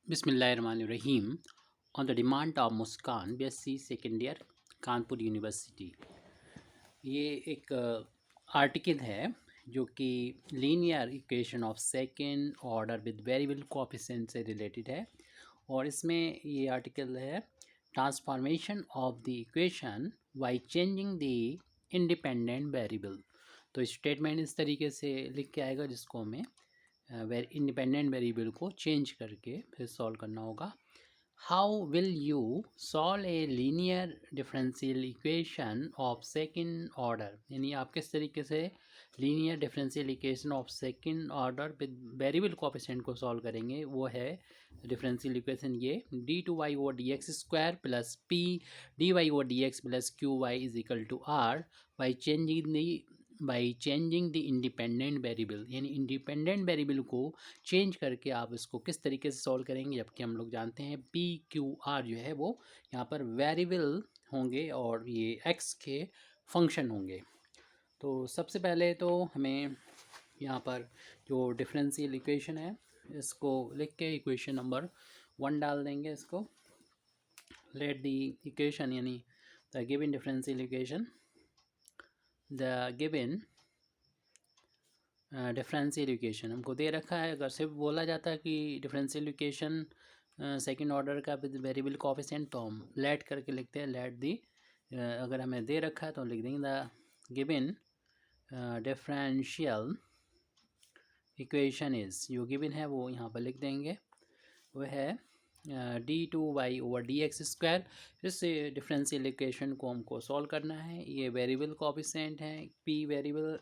Bismillahirrahmanirrahim. On the demand of Muskan BSc second year Kanpur university. ये एक article है जो कि linear equation of second order with variable coefficient से related है और इसमें ये आर्टिकल है transformation of the equation by changing the independent variable. तो स्टेटमेंट इस तरीके से लिख के आएगा जिसको हमें इंडिपेंडेंट वेरिएबल को चेंज करके फिर सॉल्व करना होगा। How will you solve a linear differential equation of second order, यानी आप किस तरीके से linear differential equation of second order with variable coefficient को सॉल्व करेंगे। वो है डिफरेंशियल इक्वेशन ये d2y/dx² plus p dy/dx plus qy is equal to r by changing the independent variable, यानी इंडिपेंडेंट वेरिएबल को चेंज करके आप इसको किस तरीके से सॉल्व करेंगे। जबकि हम लोग जानते हैं पी क्यू आर जो है वो यहाँ पर वेरिएबल होंगे और ये एक्स के फंक्शन होंगे। तो सबसे पहले तो हमें यहाँ पर जो डिफरेंशियल इक्वेशन है इसको लिख के इक्वेशन नंबर 1 डाल देंगे। इसको लेट द इक्वेशन यानी the given differential equation differential equation हमको दे रखा है। अगर सिर्फ बोला जाता है कि डिफरेंशियल इक्वेशन सेकंड ऑर्डर का विद वेरिएबल कोएफिशिएंट तो हम लेट करके लिखते हैं लेट दी। अगर हमें दे रखा है तो लिख देंगे the given differential equation is, जो गिवन है वो यहाँ पर लिख देंगे। वो है d2y/dx²। इस डिफरेंशियल इक्वेशन को हमको सॉल्व करना है। ये वेरिएबल कोएफिशिएंट है, p वेरिएबल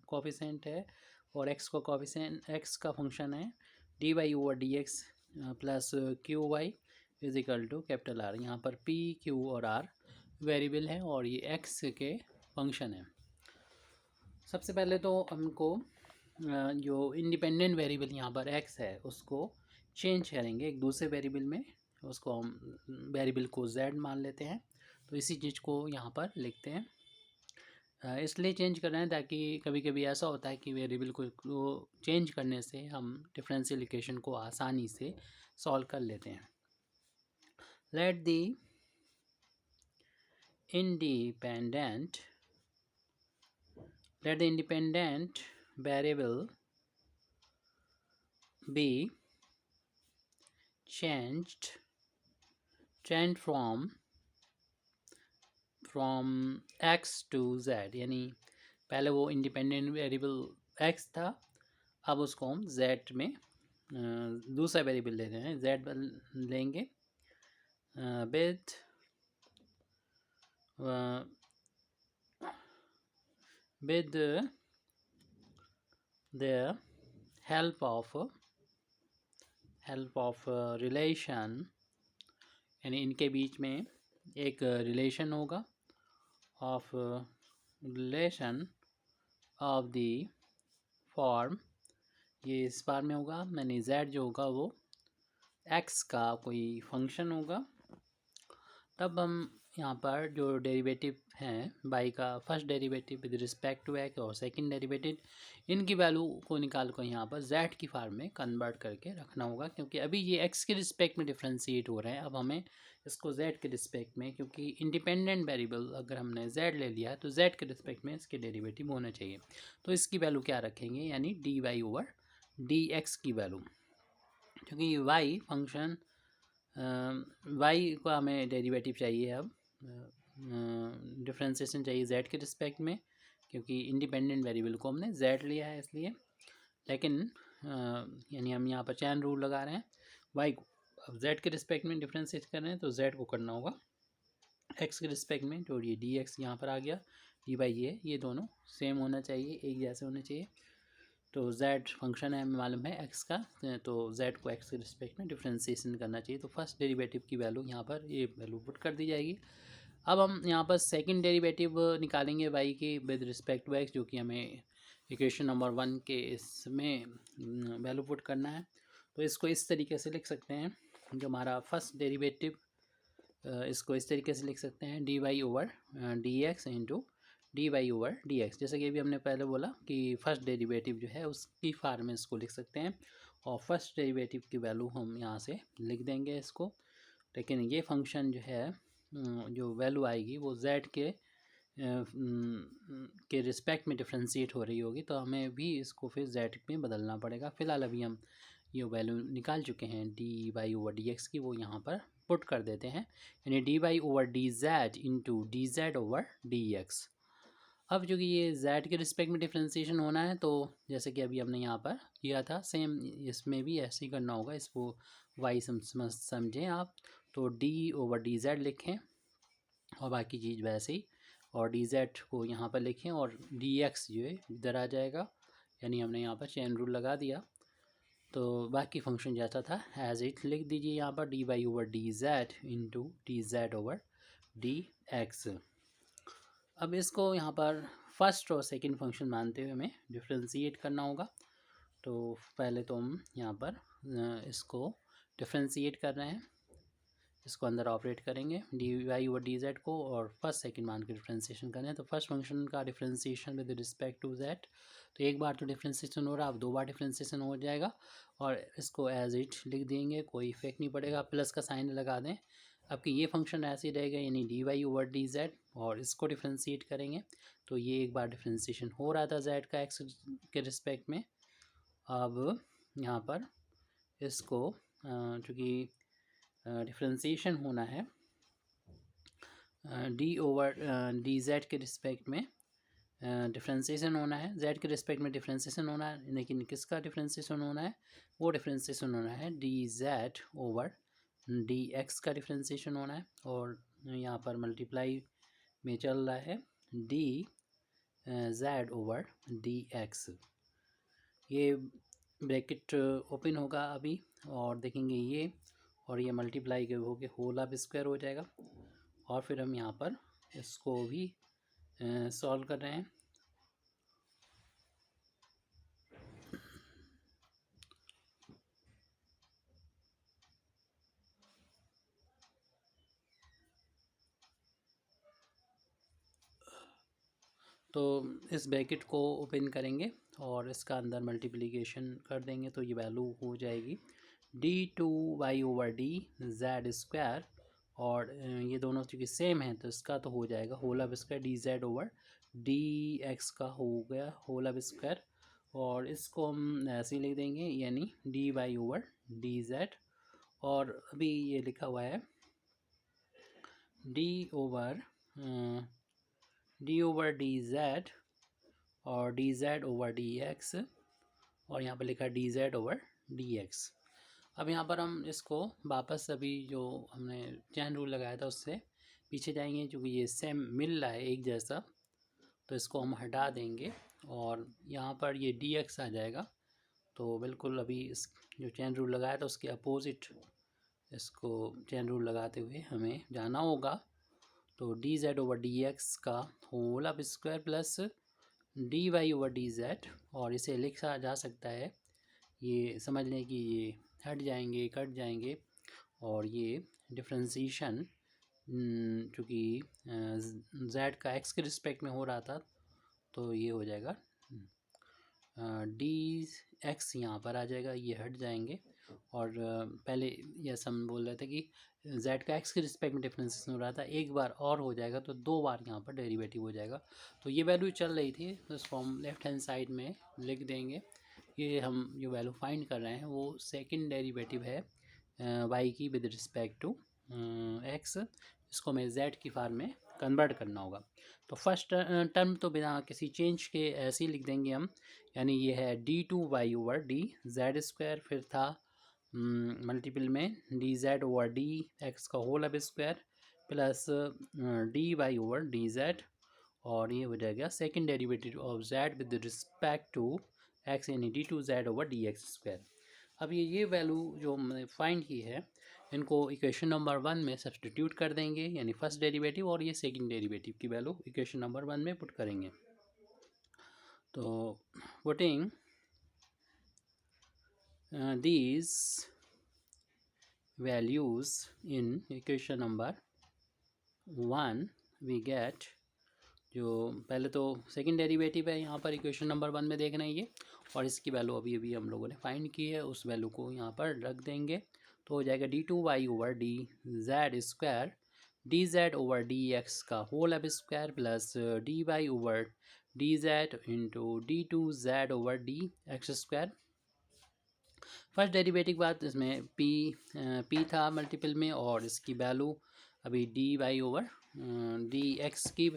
कोएफिशिएंट है और x का कोएफिशिएंट x का फंक्शन है dy/dx plus qy is equal to capital R। यहाँ पर p q और r वेरिएबल है और ये x के फंक्शन है। सबसे पहले तो हमको जो इंडिपेंडेंट वेरिएबल यहाँ पर x है उसको चेंज करेंगे एक दूसरे वेरिएबल में। उसको हम वेरिएबल को z मान लेते हैं। तो इसी चीज़ को यहाँ पर लिखते हैं। इसलिए चेंज कर रहे हैं ताकि कभी कभी ऐसा होता है कि वेरिएबल को चेंज करने से हम डिफरेंशियल इक्वेशन को आसानी से सॉल्व कर लेते हैं। Let the independent variable be changed from x to z, यानी पहले वो इंडिपेंडेंट वेरिएबल x था, अब उसको हम z में दूसरा वेरिएबल ले रहे हैं, z लेंगे with the help of relation, यानी इनके बीच में एक रिलेशन होगा of relation of the form, ये इस बार में होगा यानी z जो होगा वो x का कोई फंक्शन होगा। तब हम यहाँ पर जो डेरिवेटिव हैं y का first derivative with respect to x और सेकंड डेरिवेटिव, इनकी वैल्यू को निकाल कर यहाँ पर z की फॉर्म में कन्वर्ट करके रखना होगा। क्योंकि अभी ये x के रिस्पेक्ट में डिफ्रेंशिएट हो रहे हैं, अब हमें इसको z के रिस्पेक्ट में, क्योंकि इंडिपेंडेंट वेरिएबल अगर हमने z ले लिया तो z के रिस्पेक्ट में इसके डेरिवेटिव होना चाहिए। तो इसकी वैल्यू क्या रखेंगे, यानी dy/dx की वैल्यू, क्योंकि y फंक्शन y को हमें डेरिवेटिव चाहिए, अब डिफ्रेंसिएशन चाहिए z के रिस्पेक्ट में, क्योंकि इंडिपेंडेंट वेरिएबल को हमने z लिया है इसलिए। लेकिन यानी हम यहाँ पर चैन रूल लगा रहे हैं, y को अब z के रिस्पेक्ट में डिफ्रेंशिएट कर रहे हैं तो z को करना होगा x के रिस्पेक्ट में। तो ये dx यहाँ पर आ गया, dy ये दोनों सेम होना चाहिए, एक जैसे होने चाहिए। तो z फंक्शन है हमें मालूम है x का, तो z को x के रिस्पेक्ट में डिफ्रेंशिएशन करना चाहिए। तो फर्स्ट डेरिवेटिव की वैल्यू यहाँ पर ये वैल्यू पुट कर दी जाएगी। अब हम यहाँ पर सेकंड डेरिवेटिव निकालेंगे y की विद रिस्पेक्ट टू x, जो कि हमें इक्वेशन नंबर 1 के इसमें वैल्यू पुट करना है। तो इसको इस तरीके से लिख सकते हैं, जो हमारा फर्स्ट डेरिवेटिव इसको इस तरीके से लिख सकते हैं dy/dx इंटू dy/dx। जैसे कि अभी हमने पहले बोला कि फर्स्ट डेरिवेटिव जो है उसकी फॉर्म में इसको लिख सकते हैं और फर्स्ट डेरिवेटिव की वैल्यू हम यहाँ से लिख देंगे इसको। लेकिन ये फंक्शन जो है जो वैल्यू आएगी वो z के रिस्पेक्ट में डिफ्रेंशिएट हो रही होगी, तो हमें भी इसको फिर z में बदलना पड़ेगा। फ़िलहाल अभी हम ये वैल्यू निकाल चुके हैं d y over d x की, वो यहाँ पर पुट कर देते हैं, यानी d y over d z into d z over d x. अब चूँकि ये z के रिस्पेक्ट में डिफ्रेंशिएशन होना है, तो जैसे कि अभी हमने यहाँ पर किया था सेम इसमें भी ऐसे ही करना होगा। इसको y समझें आप, तो d ओवर डी जेड लिखें और बाकी चीज़ वैसे ही, और डी जेड को यहाँ पर लिखें और डी एक्स जो है इधर आ जाएगा, यानी हमने यहाँ पर चेन रूल लगा दिया। तो बाकी फंक्शन जैसा था एज इट लिख दीजिए यहाँ पर, d y over d z into d z over d x. अब इसको यहाँ पर फर्स्ट और सेकंड फंक्शन मानते हुए हमें डिफ्रेंशिएट करना होगा। तो पहले तो हम यहाँ पर इसको डिफ्रेंशिएट कर रहे हैं, इसको अंदर ऑपरेट करेंगे d y over d z को, और फर्स्ट सेकंड मान के डिफ्रेंशिएशन करें। तो फर्स्ट फंक्शन का differentiation with respect to z, तो एक बार तो डिफ्रेंशिएशन हो रहा है, अब दो बार डिफ्रेंशिएशन हो जाएगा और इसको एज इट लिख देंगे, कोई इफेक्ट नहीं पड़ेगा, प्लस का साइन लगा दें। आपकी ये फंक्शन ऐसे ही रहेगा, यानी d y over d z, और इसको डिफ्रेंशिएट करेंगे तो ये एक बार डिफ्रेंशिएशन हो रहा था जेड का एक्स के रिस्पेक्ट में। अब यहाँ पर इसको चूँकि डिफ्रेंशिएशन होना है डी ओवर डी जेड के रिस्पेक्ट में डिफ्रेंशिएशन होना है, जेड के रिस्पेक्ट में डिफ्रेंशिएशन होना है, लेकिन किसका डिफ्रेंशिएशन होना है, वो डिफ्रेंशिएशन होना है D z over d x का डिफ्रेंशिएशन होना है। और यहाँ पर मल्टीप्लाई में चल रहा है D z over d x. ये ब्रैकेट ओपन होगा अभी और देखेंगे ये, और ये मल्टीप्लाई के हो के होल अब स्क्वायर हो जाएगा। और फिर हम यहाँ पर इसको भी सॉल्व कर रहे हैं। तो इस ब्रैकेट को ओपन करेंगे और इसका अंदर मल्टीप्लिकेशन कर देंगे, तो ये वैल्यू हो जाएगी d two y over d z square, और ये दोनों चूँकि सेम है तो इसका तो हो जाएगा होल अब square d z over d x का हो गया होल अब स्क्वायर, और इसको हम ऐसे ही लिख देंगे, यानी d y over d z, और अभी ये लिखा हुआ है डी ओवर डी जेड और d z over d x, और यहाँ पर लिखा d z over d x. अब यहाँ पर हम इसको वापस अभी जो हमने चैन रूल लगाया था उससे पीछे जाएंगे, क्योंकि ये सेम मिल रहा है एक जैसा, तो इसको हम हटा देंगे और यहाँ पर ये डी एक्स आ जाएगा। तो बिल्कुल अभी इस जो चैन रूल लगाया था उसके अपोजिट इसको चैन रूल लगाते हुए हमें जाना होगा। तो d z over d x का होल अब square plus d y over d z, और इसे लिखा जा सकता है, ये समझ लें कि ये हट जाएंगे कट जाएंगे, और ये डिफ्रेंशिएशन चूँकि जेड का एक्स के रिस्पेक्ट में हो रहा था, तो ये हो जाएगा डी एक्स यहाँ पर आ जाएगा, ये हट जाएंगे। और पहले ये हम बोल रहे थे कि जेड का एक्स के रिस्पेक्ट में डिफरेंशिएशन हो रहा था, एक बार और हो जाएगा तो दो बार यहाँ पर डेरिवेटिव हो जाएगा। तो ये वैल्यू चल रही थी, तो इस फॉर्म लेफ्ट हैंड साइड में लिख देंगे। ये हम जो वैल्यू फाइंड कर रहे हैं वो सेकंड डेरिवेटिव है वाई की विद रिस्पेक्ट टू एक्स, इसको हमें जेड की फॉर्म में कन्वर्ट करना होगा। तो फर्स्ट टर्म तो बिना किसी चेंज के ऐसे ही लिख देंगे हम, यानी ये है d two y over d z square, फिर था मल्टीपल में d z over d x का होल अब square plus d y over d z, और ये हो जाएगा second derivative of z with respect to x, यानी d two z over d x square. अब ये वैल्यू जो हमने फाइंड की है इनको इक्वेशन नंबर 1 में सब्सटीट्यूट कर देंगे, यानी फर्स्ट डेरिवेटिव और ये सेकंड डेरिवेटिव की वैल्यू इक्वेशन नंबर 1 में पुट करेंगे। तो putting these values in equation number 1 we get जो पहले तो सेकंड डेरिवेटिव है यहाँ पर इक्वेशन नंबर 1 में देख रहे हैं ये, और इसकी वैल्यू अभी अभी हम लोगों ने फाइंड की है, उस वैल्यू को यहाँ पर रख देंगे तो हो जाएगा d2y over d z square d z over d x का होल अब square plus d y over d z into d two z over d x square. First derivative के बाद इसमें पी था मल्टीपल में, और इसकी वैल्यू अभी d y over d x की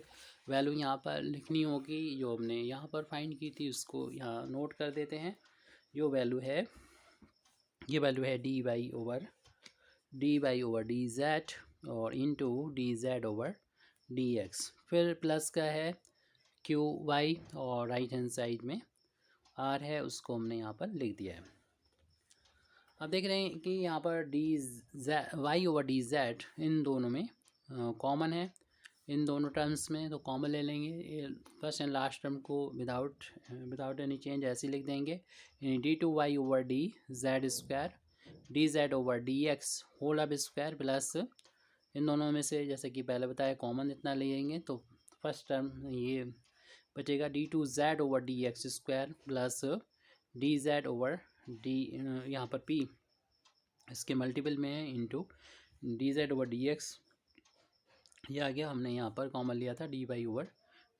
वैल्यू यहाँ पर लिखनी होगी, जो हमने यहाँ पर फाइंड की थी उसको यहाँ नोट कर देते हैं। जो वैल्यू है, ये वैल्यू है d y over d z और into d z over d x, फिर प्लस का है क्यू वाई और राइट हैंड साइड में आर है, उसको हमने यहाँ पर लिख दिया है। अब देख रहे हैं कि यहाँ पर d y over d z इन दोनों में कॉमन है, इन दोनों टर्म्स में, तो कॉमन ले लेंगे। फर्स्ट एंड लास्ट टर्म को विदाउट एनी चेंज ऐसे लिख देंगे, d two y over d z square d z over d x whole अब स्क्वायर प्लस इन दोनों में से जैसे कि पहले बताया कॉमन इतना ले लेंगे, तो फर्स्ट टर्म ये बचेगा d two z over d x square plus d z over d, यहाँ पर पी इसके मल्टीपल में है, into d z over d x, ये आ गया। हमने यहाँ पर कॉमन लिया था d y over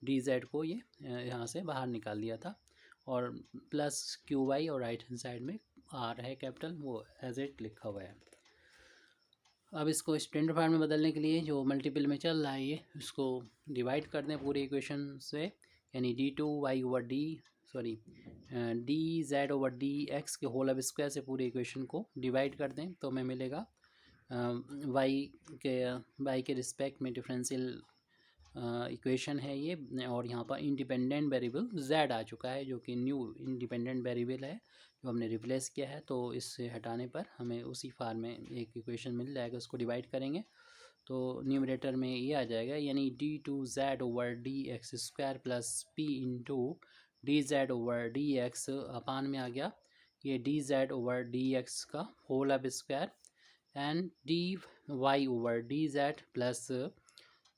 d z को, ये यहाँ से बाहर निकाल लिया था, और प्लस क्यू वाई और राइट हैंड साइड में आर है कैपिटल, वो एज इट लिखा हुआ है। अब इसको स्टैंडर्ड फॉर्म में बदलने के लिए जो मल्टीपल में चल रहा है ये, इसको डिवाइड कर दें पूरे इक्वेशन से, यानी d two y over d z over d x के होल अब स्क्वायर से पूरे इक्वेशन को डिवाइड कर दें, तो हमें मिलेगा वाई के रिस्पेक्ट में डिफरेंशियल इक्वेशन है ये, और यहाँ पर इंडिपेंडेंट वेरिएबल z आ चुका है, जो कि न्यू इंडिपेंडेंट वेरिएबल है जो हमने रिप्लेस किया है, तो इससे हटाने पर हमें उसी फार्म में एक इक्वेशन मिल जाएगा। उसको डिवाइड करेंगे तो न्यूमरेटर में ये आ जाएगा, यानी d two z over d x square plus p into d z over d x upon में आ गया ये d z over d x का होल अब square and d y over d z plus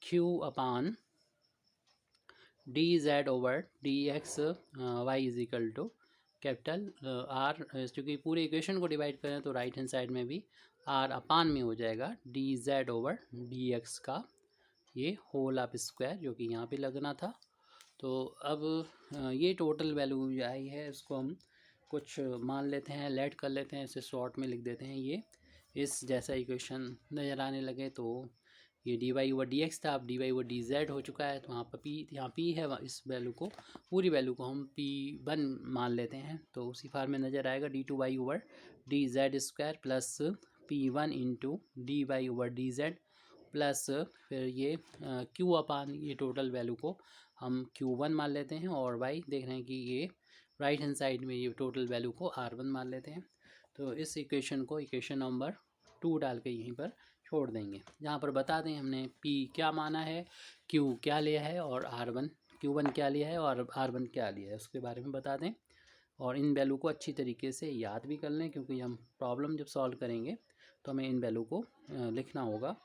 q upon d z over d x y is equal to capital r, क्योंकि पूरे equation को divide करें तो राइट हैंड साइड में भी R upon में हो जाएगा D z over d x का ये होल ऑफ स्क्वायर, जो कि यहाँ पे लगना था। तो अब ये टोटल वैल्यू आई है, इसको हम कुछ मान लेते हैं, लेट कर लेते हैं, इसे शॉर्ट में लिख देते हैं। ये इस जैसा इक्वेशन नज़र आने लगे तो ये d y over d x था, अब d y over d z हो चुका है, तो वहाँ पर यहाँ पी है, इस वैल्यू को पूरी वैल्यू को हम पी वन मान लेते हैं, तो उसी फार्म में नज़र आएगा d two y over d z square plus p one into d y over d z plus फिर ये क्यू अपान ये टोटल वैल्यू को हम क्यू वन मान लेते हैं, और वाई देख रहे हैं कि ये राइट हैंड साइड में ये टोटल वैल्यू को आर वन मान लेते हैं। तो इस इक्वेशन को इक्वेशन नंबर 2 डाल के यहीं पर छोड़ देंगे, जहाँ पर बता दें हमने P क्या माना है, Q क्या लिया है, और R1 Q1 क्या लिया है और R1 क्या लिया है, उसके बारे में बता दें। और इन वैल्यू को अच्छी तरीके से याद भी कर लें, क्योंकि हम प्रॉब्लम जब सॉल्व करेंगे तो हमें इन वैल्यू को लिखना होगा।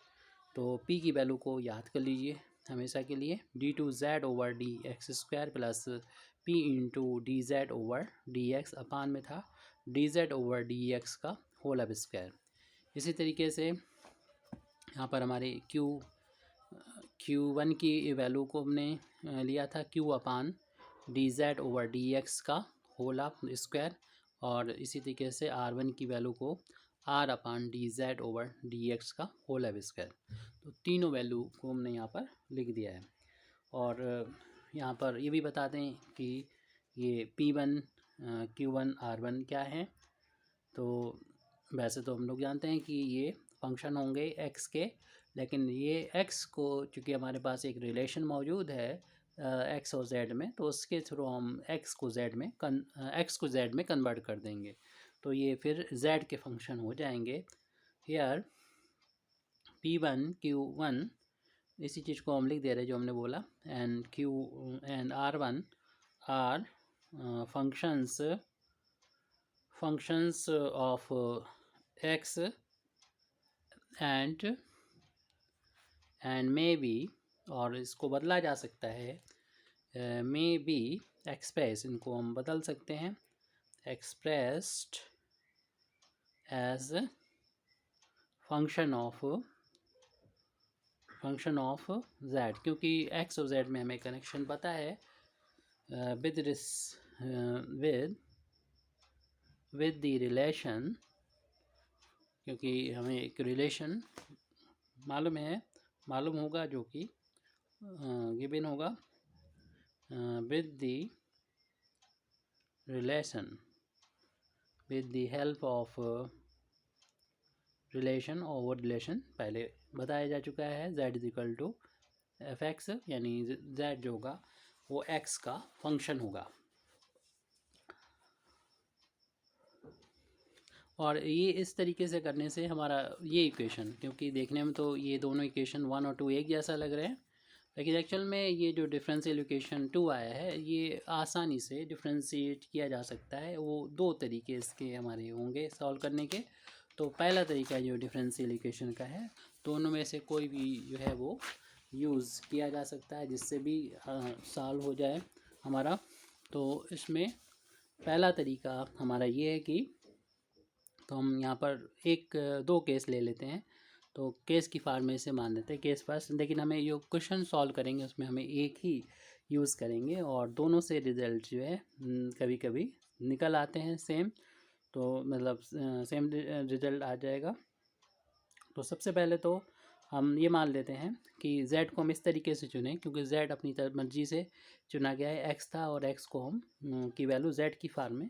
तो P की वैल्यू को याद कर लीजिए हमेशा के लिए, d two z over d x square plus P into d z over d x upon में था d z over d x का होल अब स्क्वायर। इसी तरीके से यहाँ पर हमारे Q1 की वैल्यू को हमने लिया था Q upon d z over d x का होल ऑफ स्क्वायर, और इसी तरीके से R1 की वैल्यू को R upon d z over d x का होल ऑफ स्क्वायर। तो तीनों वैल्यू को हमने यहाँ पर लिख दिया है। और यहाँ पर ये भी बता दें कि ये P1 Q1 R1 क्या है। तो वैसे तो हम लोग जानते हैं कि ये फंक्शन होंगे x के, लेकिन ये x को चूँकि हमारे पास एक रिलेशन मौजूद है x और z में, तो उसके थ्रू हम x को z में कन्वर्ट कर देंगे, तो ये फिर z के फंक्शन हो जाएंगे। हेयर P1 Q1 इसी चीज़ को हम लिख दे रहे जो हमने बोला, and R1 are functions of x and maybe और इसको बदला जा सकता है मे बी एक्सप्रेस, इनको हम बदल सकते हैं expressed as function of z, क्योंकि x और z में हमें कनेक्शन पता है विद द रिलेशन, क्योंकि हमें एक रिलेशन मालूम होगा जो कि गिवन होगा with the relation with the help of relation, और वो रिलेशन पहले बताया जा चुका है z is equal to F x, यानी z जो होगा वो x का फंक्शन होगा। और ये इस तरीके से करने से हमारा ये इक्वेशन, क्योंकि देखने में तो ये दोनों इक्वेशन 1 और 2 एक जैसा लग रहे हैं, लेकिन एक्चुअल में ये जो डिफरेंशियल इक्वेशन 2 आया है ये आसानी से डिफ्रेंशिएट किया जा सकता है। वो दो तरीके इसके हमारे होंगे सॉल्व करने के। तो पहला तरीका जो डिफरेंशियल इक्वेशन का है, दोनों में से कोई भी जो है वो यूज़ किया जा सकता है जिससे भी सॉल्व हो जाए हमारा। तो इसमें पहला तरीका हमारा ये है कि तो हम यहाँ पर दो केस ले लेते हैं। तो केस की फॉर्म से मान लेते हैं केस फर्स्ट, लेकिन हमें जो क्वेश्चन सॉल्व करेंगे उसमें हमें एक ही यूज़ करेंगे और दोनों से रिज़ल्ट जो है कभी कभी निकल आते हैं सेम, तो मतलब सेम रिज़ल्ट आ जाएगा। तो सबसे पहले तो हम ये मान लेते हैं कि z को हम इस तरीके से चुनें, क्योंकि z अपनी मर्जी से चुना गया है, x था और x को हम की वैल्यू z की फॉर्म में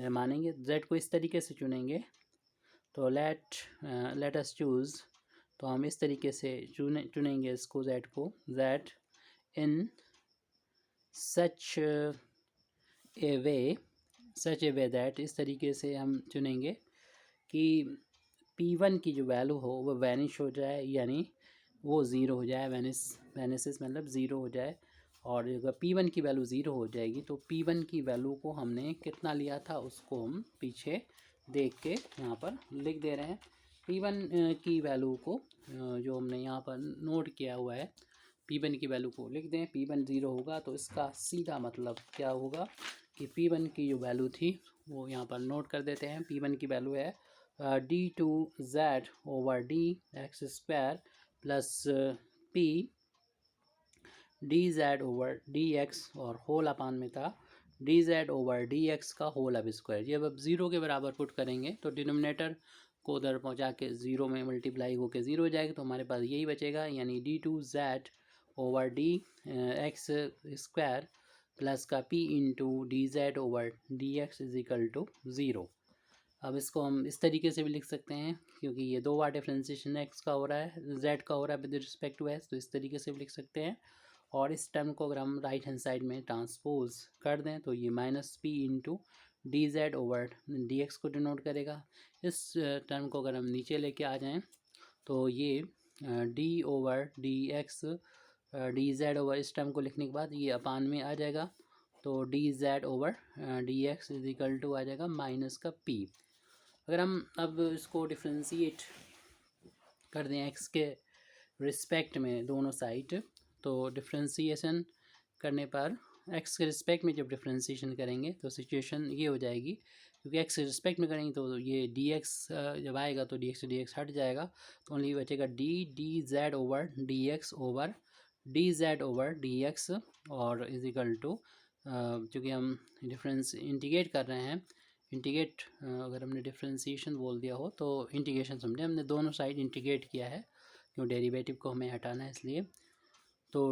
मानेंगे। z को इस तरीके से चुनेंगे तो लेट अस चूज़, तो हम इस तरीके से चुनेंगे इसको z को, z in such A way that, इस तरीके से हम चुनेंगे कि P1 की जो वैल्यू हो वो वैनिश हो जाए, यानी वो ज़ीरो हो जाए, वैनिसिस मतलब ज़ीरो हो जाए। और अगर P1 की वैल्यू ज़ीरो हो जाएगी तो P1 की वैल्यू को हमने कितना लिया था उसको हम पीछे देख के यहाँ पर लिख दे रहे हैं। P1 की वैल्यू को जो हमने यहाँ पर नोट किया हुआ है, P1 की वैल्यू को लिख दें। P1 ज़ीरो होगा तो इसका सीधा मतलब क्या होगा कि P1 की जो वैल्यू थी वो यहाँ पर नोट कर देते हैं। P1 की वैल्यू है d2z over d x square plus p dz over d x, और होल अपान में था dz ओवर डी एक्स का होल अब स्क्वायर। जब अब ज़ीरो के बराबर पुट करेंगे तो डिनोमिनेटर को उधर पहुँचा के ज़ीरो में मल्टीप्लाई होकर ज़ीरो हो जाएगा, तो हमारे पास यही बचेगा, यानी d2z over d x square plus का p into d z over d x is equal to zero. अब इसको हम इस तरीके से भी लिख सकते हैं, क्योंकि ये दो बार डिफरेंशिएशन x का हो रहा है, z का हो रहा है विद रिस्पेक्ट टू s, तो इस तरीके से भी लिख सकते हैं। और इस टर्म को अगर हम राइट हैंड साइड में ट्रांसपोज कर दें तो ये minus P into d z over d x को डिनोट करेगा। इस टर्म को अगर हम नीचे लेके आ जाएं तो ये D over d x D z over, इस टर्म को लिखने के बाद ये अपान में आ जाएगा, तो d z over d x is equal to आ जाएगा माइनस का p। अगर हम अब इसको डिफ्रेंशिएट कर दें x के रिस्पेक्ट में दोनों साइड, तो डिफ्रेंशिएशन करने पर x के रिस्पेक्ट में जब डिफ्रेंशिएशन करेंगे तो सिचुएशन ये हो जाएगी, क्योंकि x के रिस्पेक्ट में करेंगे तो ये dx जब आएगा तो dx हट जाएगा, तो ओनली बचेगा D z over d z over d x, और इज इक्वल टू चूँकि हम डिफरेंस इंटीग्रेट कर रहे हैं, इंटीग्रेट अगर हमने डिफ्रेंशिएशन बोल दिया हो तो इंटीग्रेशन समझे, हमने दोनों साइड इंटीग्रेट किया है, क्यों डेरिवेटिव को हमें हटाना है इसलिए। तो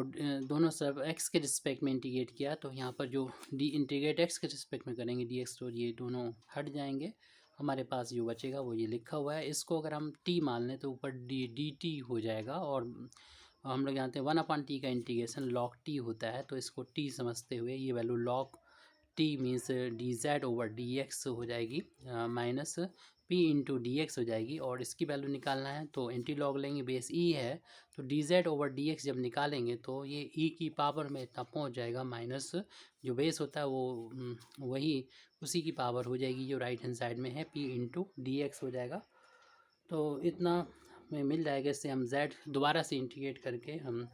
दोनों सब x के रिस्पेक्ट में इंटीग्रेट किया, तो यहाँ पर जो डी इंटीग्रेट x के रिस्पेक्ट में करेंगे dx, तो ये दोनों हट जाएंगे, हमारे पास जो बचेगा वो ये लिखा हुआ है। इसको अगर हम t मान लें तो ऊपर dt हो जाएगा, और हम लोग जानते हैं 1/t का इंटीग्रेशन log t होता है, तो इसको t समझते हुए ये value log t means D z over d x हो जाएगी, minus p into D x हो जाएगी। और इसकी वैल्यू निकालना है तो एंटी लॉग लेंगे, बेस e है, तो d z over d x जब निकालेंगे तो ये e की पावर में इतना पहुंच जाएगा, माइनस जो बेस होता है वो वही उसी की पावर हो जाएगी जो राइट हैंड साइड में है, p इंटू डी एक्स हो जाएगा। तो इतना में मिल जाएगा, इससे हम z दोबारा से इंटीग्रेट करके हम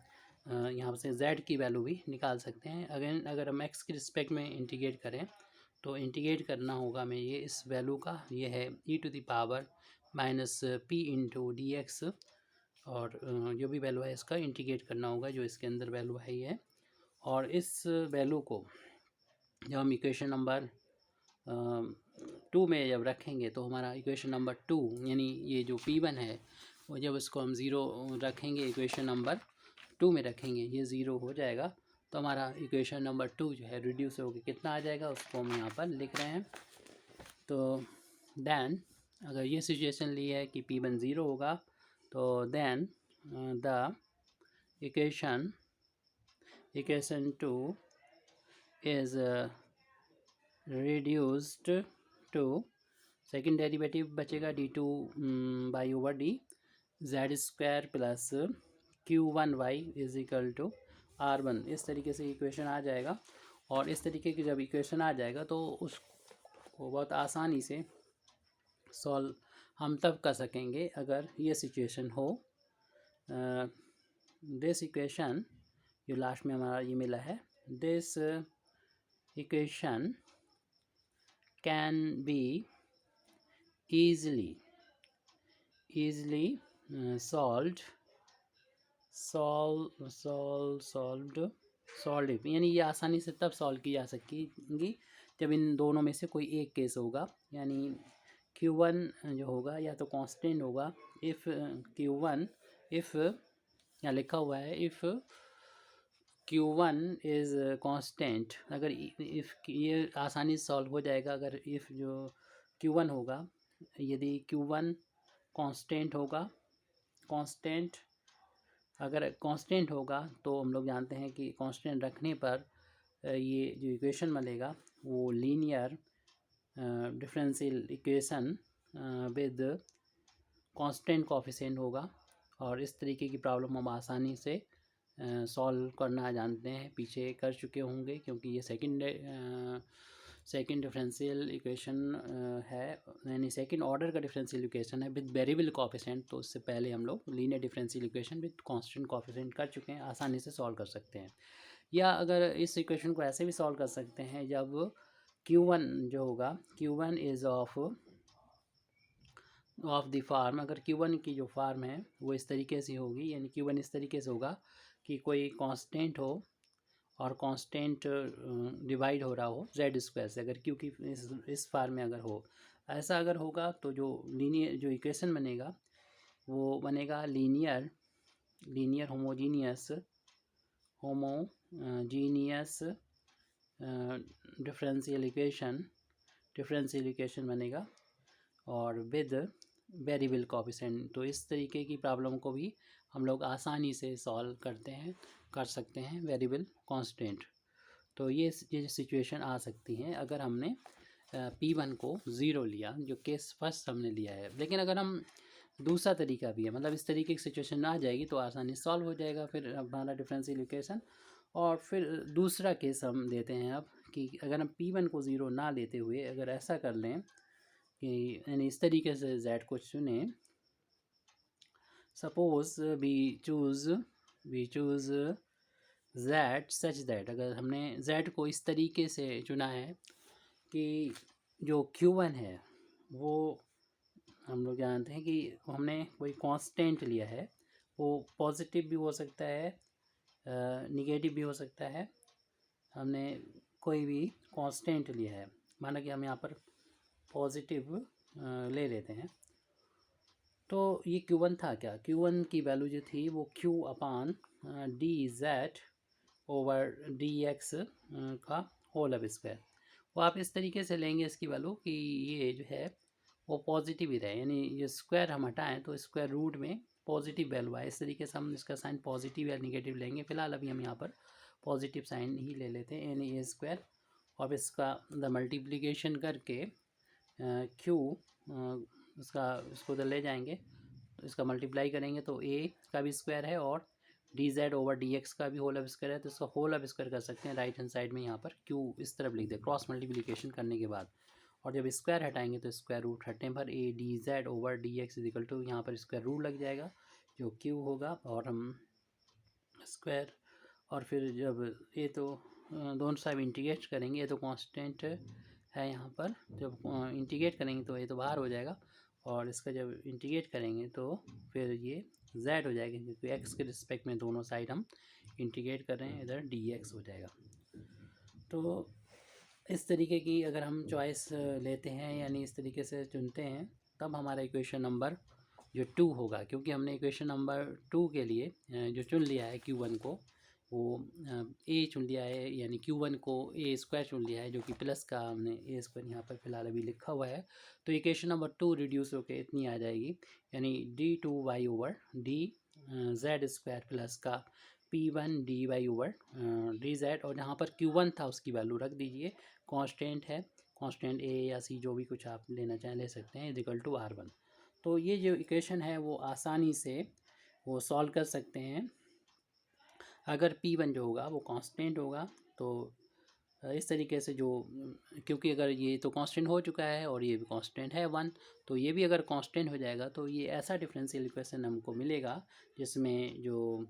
यहाँ से z की वैल्यू भी निकाल सकते हैं। अगेन अगर हम x के रिस्पेक्ट में इंटीग्रेट करें तो इंटीग्रेट करना होगा हमें ये इस वैल्यू का, ये है e⁻⁻p इंटू डी एक्स, और जो भी वैल्यू है इसका इंटीग्रेट करना होगा, जो इसके अंदर वैल्यू है ये। और इस वैल्यू को जब हम इक्वेशन नंबर 2 में जब रखेंगे तो हमारा इक्वेशन नंबर 2 यानी ये जो p1 है वो जब इसको हम 0 रखेंगे, इक्वेशन नंबर 2 में रखेंगे, ये 0 हो जाएगा, तो हमारा इक्वेशन नंबर 2 जो है रिड्यूस होकर कितना आ जाएगा उसको हम यहाँ पर लिख रहे हैं। तो देन अगर ये सिचुएशन ली है कि p1 0 होगा तो then the equation 2 is reduced to second derivative बचेगा d2 y over d z square plus q1y is equal to r1। इस तरीके से इक्वेशन आ जाएगा, और इस तरीके की जब इक्वेशन आ जाएगा तो उसको बहुत आसानी से सॉल्व हम तब कर सकेंगे अगर ये सिचुएशन हो। दिस इक्वेशन जो लास्ट में हमारा ये मिला है, this equation can be easily solved यानी ये आसानी से तब सॉल्व की जा सकेंगी जब इन दोनों में से कोई एक केस होगा, यानी Q1 जो होगा या तो कांस्टेंट होगा, इफ़ Q1 इफ़ यहाँ लिखा हुआ है इफ़ Q1 इज़ कांस्टेंट, अगर इफ़ ये आसानी से सॉल्व हो जाएगा अगर इफ़ जो Q1 होगा, यदि Q1 कांस्टेंट होगा, कांस्टेंट अगर कांस्टेंट होगा तो हम लोग जानते हैं कि कांस्टेंट रखने पर ये जो इक्वेशन मिलेगा वो linear differential equation with constant coefficient होगा, और इस तरीके की प्रॉब्लम हम आसानी से सॉल्व करना जानते हैं, पीछे कर चुके होंगे, क्योंकि ये सेकंड डिफरेंशियल इक्वेशन है, यानी सेकंड ऑर्डर का डिफरेंशियल इक्वेशन है विद वेरिएबल कोफिशिएंट। तो उससे पहले हम लोग linear differential equation with constant coefficient कर चुके हैं, आसानी से सॉल्व कर सकते हैं। या अगर इस इक्वेशन को ऐसे भी सॉल्व कर सकते हैं, जब Q1 जो होगा, Q1 is of the farm, अगर Q1 की जो फार्म है वो इस तरीके से होगी, यानी Q1 इस तरीके से होगा कि कोई कांस्टेंट हो और कांस्टेंट डिवाइड हो रहा हो जेड स्क्वायर से, अगर क्योंकि इस फार्म में अगर हो, ऐसा अगर होगा तो जो लीनियर जो इक्वेशन बनेगा वो बनेगा लीनियर होमोजीनियस डिफरेंशियल इक्वेशन बनेगा, और विद वेरिएबल कोफिशिएंट। तो इस तरीके की प्रॉब्लम को भी हम लोग आसानी से सॉल्व कर सकते हैं वेरिएबल कांस्टेंट। तो ये सिचुएशन आ सकती हैं अगर हमने P1 को 0 लिया, जो केस फर्स्ट हमने लिया है। लेकिन अगर हम दूसरा तरीका भी है, मतलब इस तरीके की सिचुएशन आ जाएगी तो आसानी से सॉल्व हो जाएगा फिर हमारा डिफरेंशियल इक्वेशन। और फिर दूसरा केस हम देते हैं अब, कि अगर हम P1 को 0 ना लेते हुए अगर ऐसा कर लें कि यानी इस तरीके से z को चुने, suppose we choose z such that, अगर हमने z को इस तरीके से चुना है कि जो Q1 है वो हम लोग जानते हैं कि हमने कोई कांस्टेंट लिया है, वो पॉजिटिव भी हो सकता है निगेटिव भी हो सकता है, हमने कोई भी कांस्टेंट लिया है, माना कि हम यहाँ पर पॉजिटिव ले लेते हैं। तो ये Q1 था क्या, Q1 की वैल्यू जो थी वो Q upon d z over d x का होल स्क्वायर, वो आप इस तरीके से लेंगे इसकी वैल्यू कि ये जो है वो पॉजिटिव ही रहे, यानी ये स्क्वायर हम हटाएं तो स्क्वायर रूट में पॉजिटिव वैल्यू आए, इस तरीके से हम इसका साइन पॉजिटिव या निगेटिव लेंगे। फिलहाल अभी हम यहाँ पर पॉजिटिव साइन ही ले लेते हैं, यानी ए स्क्वायर, और इसका द मल्टीप्लिकेशन करके Q इसको उधर ले जाएंगे तो इसका मल्टीप्लाई करेंगे तो a का भी स्क्वायर है और d z over d x का भी होल स्क्वायर है, तो इसका होल स्क्वायर कर सकते हैं राइट हैंड साइड में, यहाँ पर Q इस तरफ लिख दे क्रॉस मल्टीप्लिकेशन करने के बाद, और जब स्क्वायर हटाएंगे तो स्क्वायर रूट हटने पर a d z over d x is equal to यहाँ पर स्क्वायर रूट लग जाएगा जो Q होगा, और हम स्क्वायर, और फिर जब ये तो दोनों साइड इंटीग्रेट करेंगे, ये तो कांस्टेंट है यहाँ पर, जब इंटीग्रेट करेंगे तो ये तो बाहर हो जाएगा, और इसका जब इंटीग्रेट करेंगे तो फिर ये z हो जाएगा, क्योंकि x के रिस्पेक्ट में दोनों साइड हम इंटीग्रेट कर रहे हैं, इधर dx हो जाएगा। तो इस तरीके की अगर हम चॉइस लेते हैं, यानी इस तरीके से चुनते हैं, तब हमारा इक्वेशन नंबर जो 2 होगा, क्योंकि हमने इक्वेशन नंबर 2 के लिए जो चुन लिया है Q1 को, वो ए चुन लिया है, यानी Q1 को ए स्क्वायर चुन लिया है, जो कि प्लस का हमने ए स्क्वायर यहाँ पर फिलहाल अभी लिखा हुआ है। तो इक्वेशन नंबर 2 रिड्यूस होकर इतनी आ जाएगी, यानी d2y over d z square plus का P1 dy ओवर dz, और जहाँ पर Q1 था उसकी वैल्यू रख दीजिए, कांस्टेंट है, कांस्टेंट ए या सी जो भी कुछ आप लेना चाहें ले सकते हैं, इक्वल टू R1। तो ये जो इक्वेशन है वो आसानी से वो सॉल्व कर सकते हैं। अगर P1 जो होगा वो कांस्टेंट होगा, तो इस तरीके से जो, क्योंकि अगर ये तो कांस्टेंट हो चुका है और ये भी कांस्टेंट है 1, तो ये भी अगर कांस्टेंट हो जाएगा तो ये ऐसा डिफरेंशियल इक्वेशन हमको मिलेगा जिसमें जो,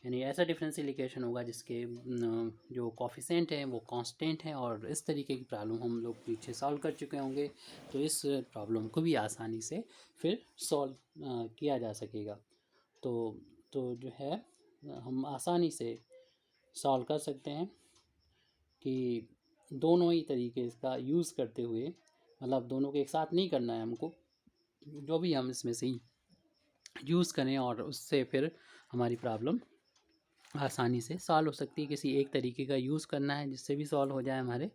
यानी ऐसा डिफरेंशियल इक्वेशन होगा जिसके जो कॉफिशेंट हैं वो कांस्टेंट हैं, और इस तरीके की प्रॉब्लम हम लोग पीछे सॉल्व कर चुके होंगे, तो इस प्रॉब्लम को भी आसानी से फिर सॉल्व किया जा सकेगा। तो जो है हम आसानी से सॉल्व कर सकते हैं कि दोनों ही तरीके इसका यूज़ करते हुए, मतलब दोनों को एक साथ नहीं करना है हमको, जो भी हम इसमें से यूज़ करें और उससे फिर हमारी प्रॉब्लम आसानी से सॉल्व हो सकती है। किसी एक तरीके का यूज़ करना है जिससे भी सॉल्व हो जाए हमारे,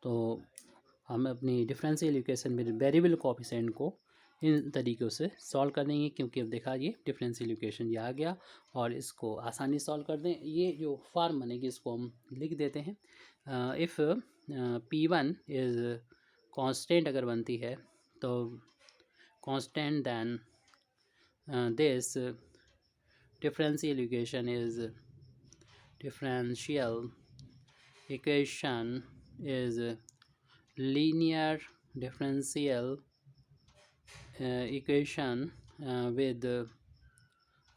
तो हम अपनी डिफरेंशियल इक्वेशन में वेरिएबल कोएफिशिएंट को इन तरीक़ों से सॉल्व कर देंगे, क्योंकि अब देखा ये डिफरेंशियल इक्वेशन ये आ गया, और इसको आसानी सॉल्व कर दें। ये जो फॉर्म बनेगी इसको हम लिख देते हैं, इफ़ P1 इज़ कांस्टेंट अगर बनती है तो constant then this differential equation is linear differential equation with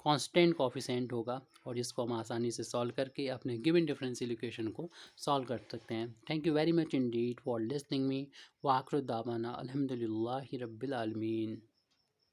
constant coefficient होगा, और इसको हम आसानी से सॉल्व करके अपने गिवन डिफरेंशियल इक्वेशन को सॉल्व कर सकते हैं। Thank you very much indeed for listening me. व आखिर दावाना अल्हम्दुलिल्लाहि रब्बिल आलमीन।